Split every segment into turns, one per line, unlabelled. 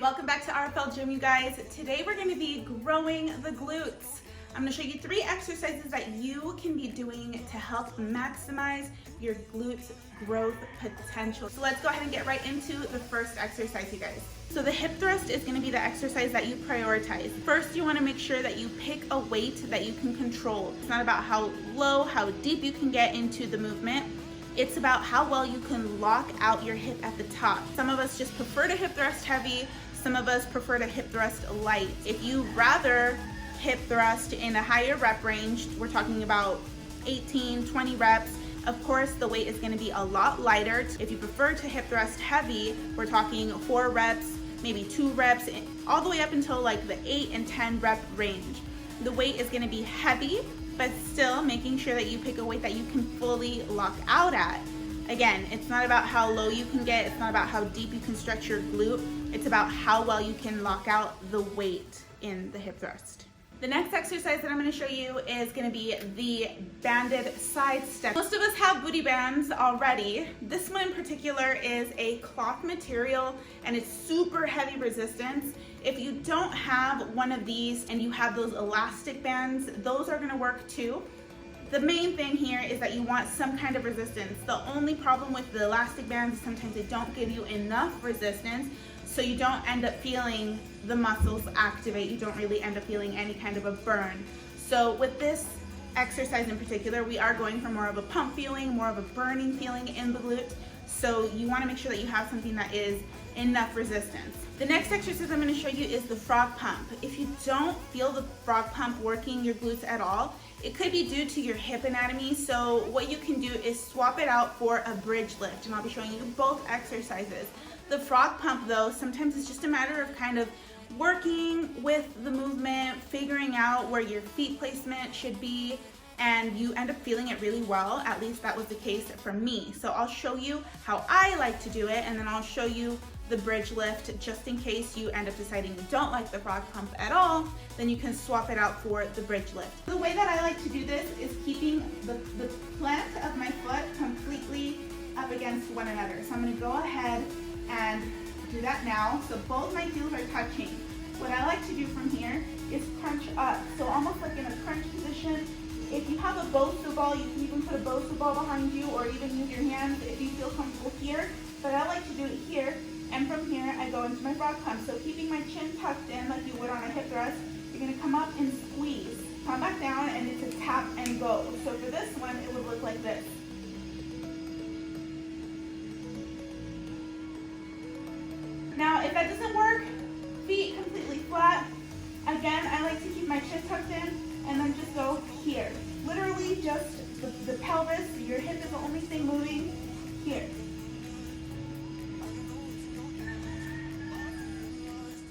Welcome back to RFL Gym, you guys. Today we're going to be growing the glutes. I'm going to show you 3 exercises that you can be doing to help maximize your glutes growth potential. So let's go ahead and get right into the first exercise, you guys. So the hip thrust is going to be the exercise that you prioritize. First, you want to make sure that you pick a weight that you can control. It's not about how low, how deep you can get into the movement. It's about how well you can lock out your hip at the top. Some of us just prefer to hip thrust heavy. Some of us prefer to hip thrust light. If you rather hip thrust in a higher rep range, we're talking about 18, 20 reps, of course the weight is going to be a lot lighter. If you prefer to hip thrust heavy, we're talking 4 reps, maybe 2 reps, all the way up until like the 8 and 10 rep range. The weight is going to be heavy, but still making sure that you pick a weight that you can fully lock out at. Again, it's not about how low you can get, it's not about how deep you can stretch your glute, it's about how well you can lock out the weight in the hip thrust. The next exercise that I'm going to show you is going to be the banded side step. Most of us have booty bands already. This one in particular is a cloth material and it's super heavy resistance. If you don't have one of these and you have those elastic bands, those are going to work too. The main thing here is that you want some kind of resistance. The only problem with the elastic bands is sometimes they don't give you enough resistance, so you don't end up feeling the muscles activate. You don't really end up feeling any kind of a burn. So with this exercise in particular, we are going for more of a pump feeling, more of a burning feeling in the glute. So you want to make sure that you have something that is enough resistance. The next exercise I'm going to show you is the frog pump. If you don't feel the frog pump working your glutes at all, it could be due to your hip anatomy. So what you can do is swap it out for a bridge lift, and I'll be showing you both exercises. The frog pump though, sometimes it's just a matter of kind of working with the movement, figuring out where your feet placement should be, and you end up feeling it really well. At least that was the case for me. So I'll show you how I like to do it, and then I'll show you the bridge lift just in case you end up deciding you don't like the frog pump at all, then you can swap it out for the bridge lift. The way that I like to do this is keeping the plant of my foot completely up against one another. So I'm going to go ahead and do that now. So both my heels are touching. What I like to do from here is crunch up. So almost like in a crunch position. If you have a Bosu ball, you can even put a Bosu ball behind you or even use your hands if you feel comfortable here. But I like to do it here. And from here, I go into my frog pump. So keeping my chin tucked in like you would on a hip thrust, you're gonna come up and squeeze. Come back down and it's a tap and go. So for this one, it would look like this. Now, if that doesn't work, feet completely flat. Again, I like to keep my chin tucked in and then just go here. Literally just the pelvis, your hip is the only thing moving here.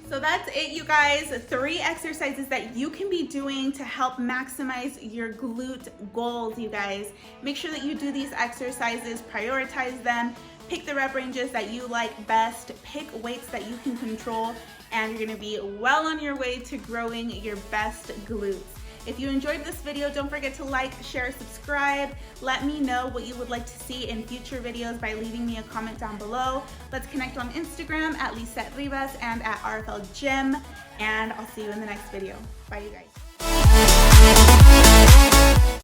So that's it, you guys. 3 exercises that you can be doing to help maximize your glute goals, you guys. Make sure that you do these exercises, prioritize them, pick the rep ranges that you like best, pick weights that you can control, and you're gonna be well on your way to growing your best glutes. If you enjoyed this video, don't forget to like, share, subscribe. Let me know what you would like to see in future videos by leaving me a comment down below. Let's connect on Instagram at Lisette Rivas and at RFL Gym, and I'll see you in the next video. Bye, you guys.